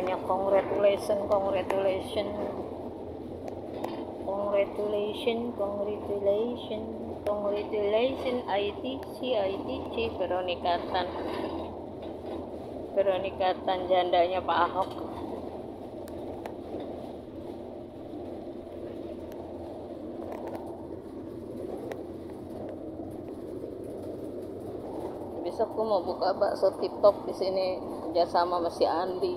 banyak congratulation ITC Veronica Tan jandanya Pak Ahok. Besok aku mau buka bakso TikTok di sini kerjasama sama si Andi.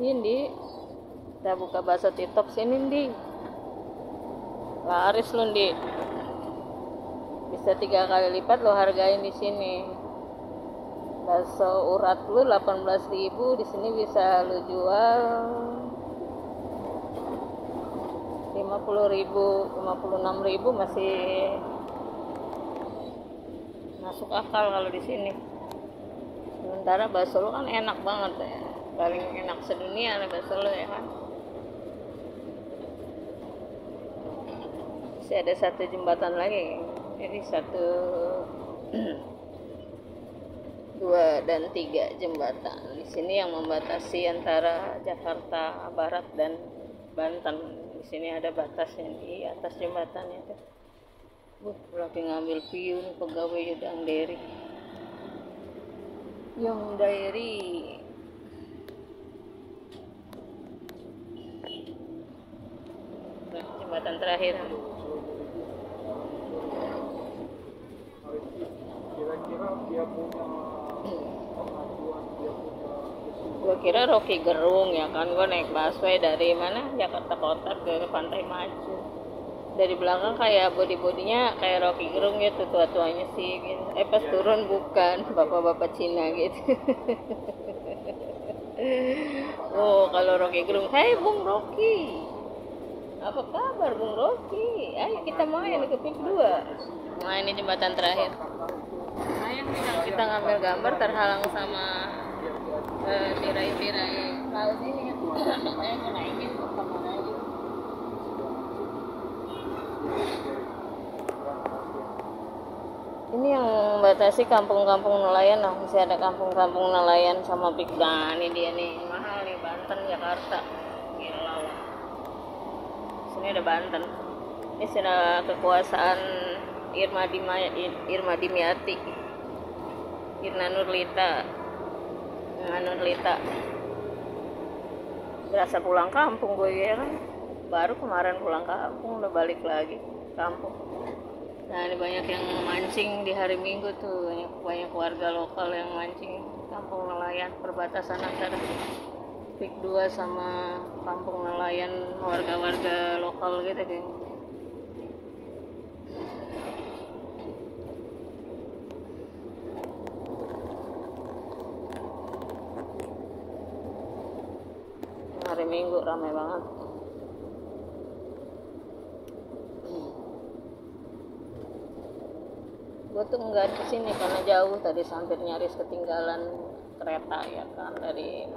Ini kita buka bakso TikTok sini di laris lu di bisa 3 kali lipat lo hargain di sini. Bakso urat lu 18.000 di sini bisa lu jual 50.000, 56.000 masih masuk akal kalau di sini. Sementara bakso lu kan enak banget ya, paling enak sedunia nih bakso lu ya kan. Masih ada 1 jembatan lagi, jadi 1, 2 dan 3 jembatan di sini yang membatasi antara Jakarta Barat dan Banten. Di sini ada batasnya di atas jembatannya tuh. Lagi ngambil view nih pegawai Young Dairy. Nah, jembatan terakhir. Kira-kira dia punya pengajuan, Gua kira Rocky Gerung ya kan, gua naik busway dari mana Jakarta Kota ke Pantai Maju. Dari belakang kayak body-bodinya kayak Rocky Gerung gitu, tua-tuanya sih gitu. Pas turun bukan bapak-bapak Cina gitu. Oh, kalau Rocky Gerung, "Hai Bung Rocky. Apa kabar Bung Rocky? Ayo kita main ke PIK 2." Nah, ini jembatan terakhir. Sayang kalau kita ngambil gambar terhalang sama tirai-tirai laut ini kan. Saya mau naikin ke kamar aja. Ini yang membatasi kampung-kampung nelayan. Nah, masih ada kampung-kampung nelayan sama PIK. Nah, ini dia nih, mahal nih, Banten, Jakarta. Gila. Sini ada Banten. Ini sudah kekuasaan Irma Dimyati, Irna Nurlita. Berasa pulang kampung gue ya kan. Baru kemarin pulang kampung, udah balik lagi kampung. Nah, ini banyak yang mancing di hari Minggu tuh, banyak warga lokal yang mancing kampung nelayan, perbatasan antara PIK 2 sama kampung nelayan warga-warga lokal gitu kan. Hari Minggu ramai banget. Gue tuh nggak di sini karena jauh, tadi hampir nyaris ketinggalan kereta ya kan, dari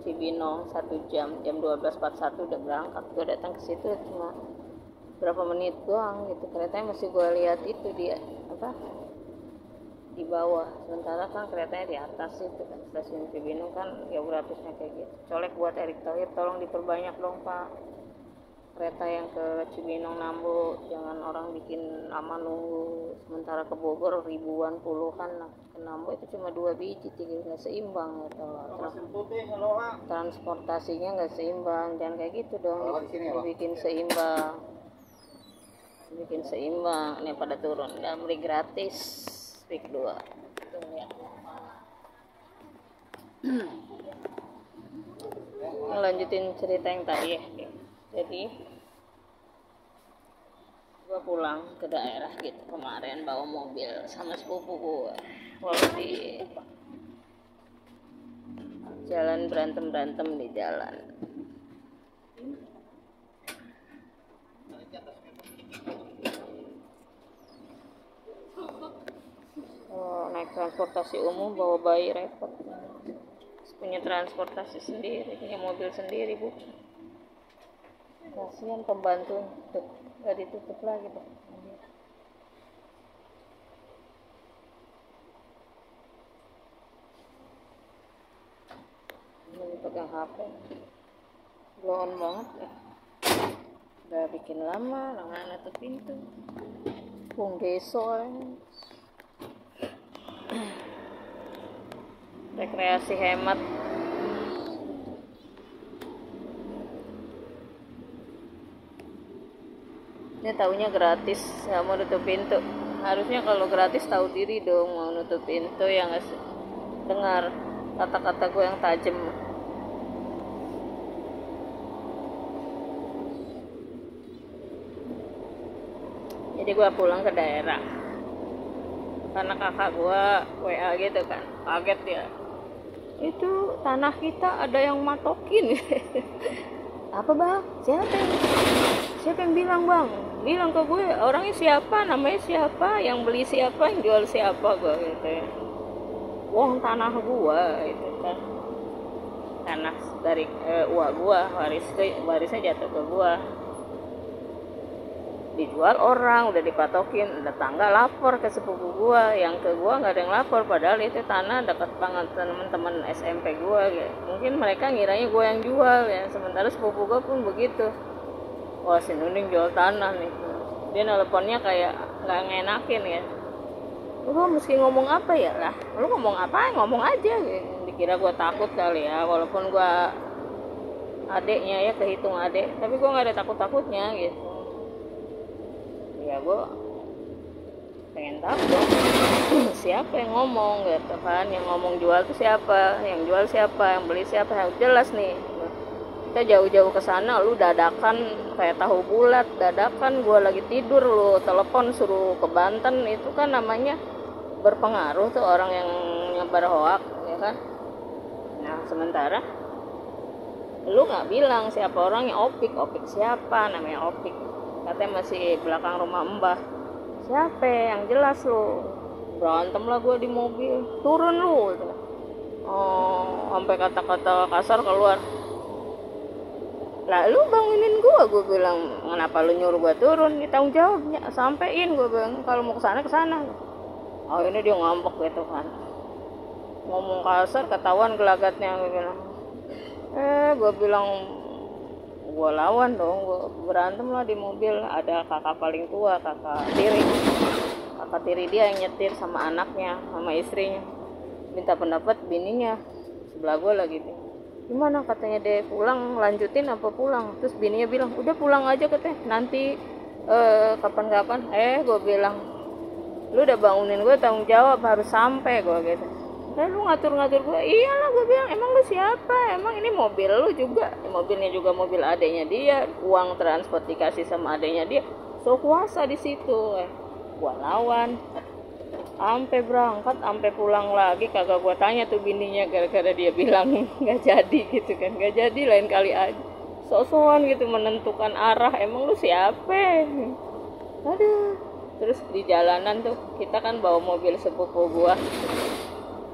Cibinong 1 jam 12.41 udah berangkat. Gue datang ke situ cuma berapa menit doang gitu, keretanya masih gue lihat itu dia di bawah, sementara kan keretanya di atas itu kan. Stasiun Cibinong kan geografisnya kayak gitu. Colek buat Erick Thohir, tolong diperbanyak dong Pak kereta yang ke Cibinong Nambo, jangan orang bikin lama nunggu. Sementara ke Bogor ribuan, puluhan, nah ke Nambo itu cuma 2 biji, 3, nggak seimbang gitu loh. Transportasinya nggak seimbang, jangan kayak gitu dong. Dibikin seimbang. Ini pada turun, nggak beli gratis PIK 2. Tuh ya. Lanjutin cerita yang tadi ya. Jadi gue pulang ke daerah gitu kemarin bawa mobil sama sepupu gue. Lalu di jalan berantem di jalan. Naik transportasi umum bawa bayi repot. Punya transportasi sendiri, punya mobil sendiri bu. Kasihan pembantu, nggak ditutup lagi deh. Lagi pegang HP. Blow on banget ya. Udah bikin lama, nggak nutup pintu. Pung deso. Rekreasi hemat. Ini taunya gratis, nggak mau nutup pintu. Harusnya kalau gratis tahu diri dong mau nutup pintu, yang nggak dengar kata-kata gue yang tajam. Jadi gue pulang ke daerah karena kakak gue WA gitu kan, kaget dia, itu tanah kita ada yang matokin. Apa bang? Siapa yang bilang bang? Bilang ke gue, orangnya siapa, namanya siapa, yang beli siapa, yang jual siapa, gue gitu ya. Wong tanah gue itu kan, tanah dari uak gue, warisnya jatuh ke gue, dijual orang, udah dipatokin, tetangga lapor ke sepupu gue, yang ke gue nggak ada yang lapor, padahal itu tanah dekat banget teman-teman SMP gue gitu. Mungkin mereka ngiranya gue yang jual ya, sementara sepupu gue pun begitu. Wah, si Nuning jual tanah nih. Dia nelponnya kayak nggak ngenakin ya. Lu mesti ngomong apa ya lah? Lu ngomong apa? Ngomong aja gitu. Dikira gue takut kali ya, walaupun gue adeknya ya, kehitung adek, tapi gue nggak ada takut-takutnya gitu. Ya gue pengen tahu dong siapa yang ngomong gitu kan, yang ngomong jual tuh siapa, yang jual siapa, yang beli siapa, harus jelas nih. Kita jauh-jauh ke sana, lu dadakan kayak tahu bulat, dadakan gue lagi tidur lu telepon suruh ke Banten, itu kan namanya berpengaruh tuh orang yang nyebar hoak ya kan. Nah sementara lu nggak bilang siapa orangnya. Opik siapa namanya? Opik katanya masih belakang rumah Mbah. Siapa yang jelas lu? Berantem lah gue di mobil, turun lu gitu. Oh, sampai kata-kata kasar keluar. Lah lu bangunin gue bilang, kenapa lu nyuruh gue turun? Ya, tanggung jawabnya, sampein gue bilang, kalau mau kesana. Oh ini dia ngambek gitu kan, ngomong kasar, ketahuan gelagatnya. Gue bilang, gue bilang, gue lawan dong, gue berantem lah di mobil. Ada kakak paling tua, kakak tiri dia yang nyetir sama anaknya, sama istrinya, minta pendapat bininya sebelah gue lagi nih. Gimana katanya dia pulang, lanjutin apa pulang? Terus bininya bilang, udah pulang aja katanya, nanti kapan-kapan. Gue bilang, lu udah bangunin gue, tanggung jawab, harus sampai gue gitu. Lu ngatur-ngatur gue. Iyalah gue bilang, emang lu siapa? Emang ini mobil lu juga, mobilnya juga mobil adeknya dia, uang transport dikasih sama adeknya dia, so kuasa di situ. Gua lawan sampai berangkat, sampai pulang lagi kagak gua tanya tuh bininya, gara-gara dia bilang nggak jadi gitu kan. Nggak jadi, lain kali aja. Sok-sokan gitu menentukan arah, emang lu siapa? Aduh. Terus di jalanan tuh kita kan bawa mobil sepupu gua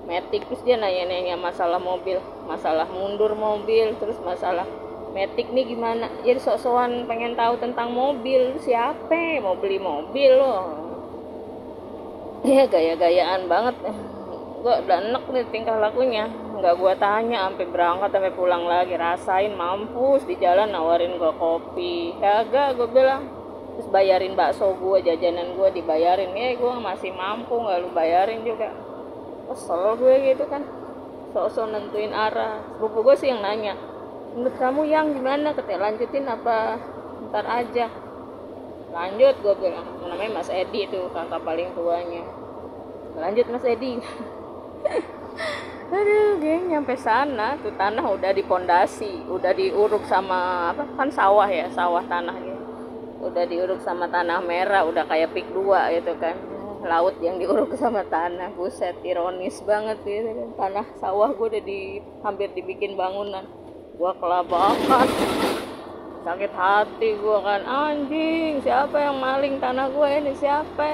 Matic, terus dia nanya-nanya masalah mobil, masalah mundur mobil, terus masalah Matic nih gimana. Jadi sok-sokan pengen tahu tentang mobil. Lu siapa? Mau beli mobil loh. Ya gaya-gayaan banget. Gue udah enek nih tingkah lakunya. Nggak gue tanya, sampai berangkat sampai pulang lagi, rasain mampus di jalan, nawarin gue kopi kagak, gue bilang. Terus bayarin bakso gue, jajanan gue dibayarin. Gue masih mampu, nggak lu bayarin juga. Kesel gue gitu kan, sok-sok nentuin arah. Sepupu gue sih yang nanya, menurut kamu yang gimana? Katanya lanjutin apa ntar aja? Lanjut, gue bilang. Namanya Mas Edi tuh, kakak paling tuanya. Lanjut Mas Edi. Aduh, geng, nyampe sana tuh tanah udah dipondasi, udah diuruk sama apa kan, sawah ya, sawah tanah gitu. Udah diuruk sama tanah merah, udah kayak pik 2 gitu kan. Laut yang diuruk sama tanah. Buset, ironis banget gitu kan. Tanah sawah gue udah hampir dibikin bangunan. Gue kelabakan, sakit hati gue kan, anjing siapa yang maling tanah gue ini, siapa?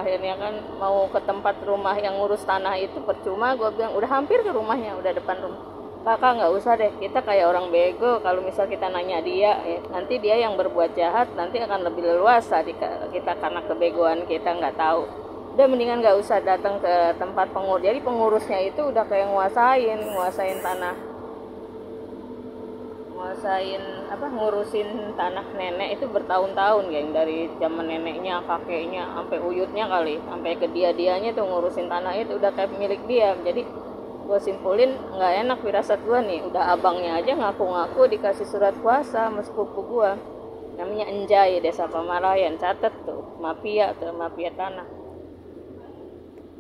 Akhirnya kan mau ke tempat rumah yang ngurus tanah itu, percuma. Gue bilang udah hampir ke rumahnya, udah depan rumah. Kakak nggak usah deh, kita kayak orang bego. Kalau misal kita nanya dia ya, nanti dia yang berbuat jahat, nanti akan lebih leluasa kita karena kebegoan kita nggak tahu. Udah mendingan nggak usah datang ke tempat pengurus. Jadi pengurusnya itu udah kayak nguasain tanah ngelesain ngurusin tanah nenek itu bertahun-tahun, geng, dari zaman neneknya, kakeknya, sampai uyutnya kali, sampai ke dianya tuh ngurusin tanah itu udah kayak milik dia. Jadi gue simpulin nggak enak firasat gue nih, udah abangnya aja ngaku-ngaku dikasih surat kuasa sama sepupu gue, namanya Enjay, Desa Pamarayan, catet tuh, mafia tanah.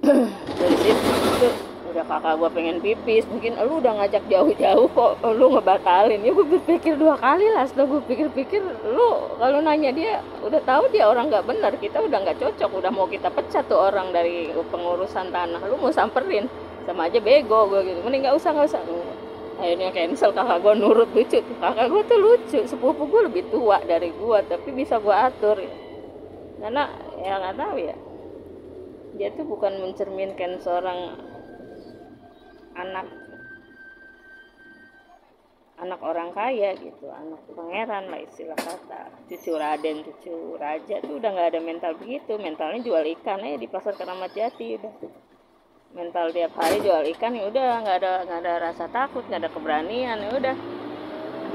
Dari situ udah kakak gue pengen pipis, mungkin lu udah ngajak jauh-jauh kok lu ngebatalin. Ya gue berpikir 2 kali lah, setelah gue pikir-pikir, lu kalau nanya dia udah tahu dia orang nggak benar, kita udah nggak cocok, udah mau kita pecat tuh orang dari pengurusan tanah, lu mau samperin sama aja bego gue gitu. Mending nggak usah. Akhirnya cancel. Kakak gue nurut, lucu tuh, kakak gue tuh lucu, sepupu gue lebih tua dari gue tapi bisa gue atur ya. Karena ya nggak tahu ya, dia tuh bukan mencerminkan seorang anak orang kaya gitu, anak pangeran lah istilah kata, cucu raden, cucu raja tuh udah nggak ada mental begitu. Mentalnya jual ikan aja di pasar Keramat Jati, udah mental tiap hari jual ikan, ya udah nggak ada rasa takut, nggak ada keberanian, ya udah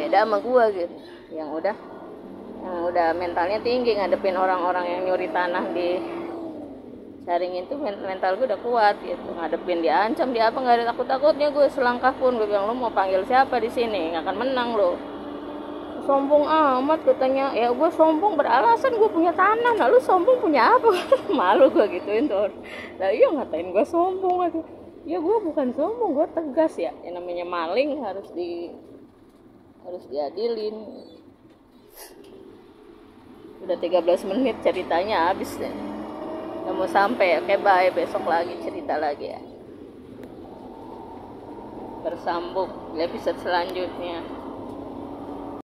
beda sama gua gitu, yang udah mentalnya tinggi ngadepin orang-orang yang nyuri tanah di Saringin tuh. Mental gue udah kuat gitu, ngadepin dia ancam dia apa nggak ada takut-takutnya. Gue selangkah pun gue bilang, lu mau panggil siapa di sini, nggak akan menang lo, sombong amat katanya. Ya gue sombong beralasan gue punya tanah, nah lu sombong punya apa? Malu gue gituin tuh. Nah iya ngatain gue sombong aja. Ya gue bukan sombong, gue tegas ya, yang namanya maling harus diadilin. Udah 13 menit ceritanya habis deh. Udah mau sampai, oke bye, besok lagi cerita lagi ya. Bersambung di episode selanjutnya.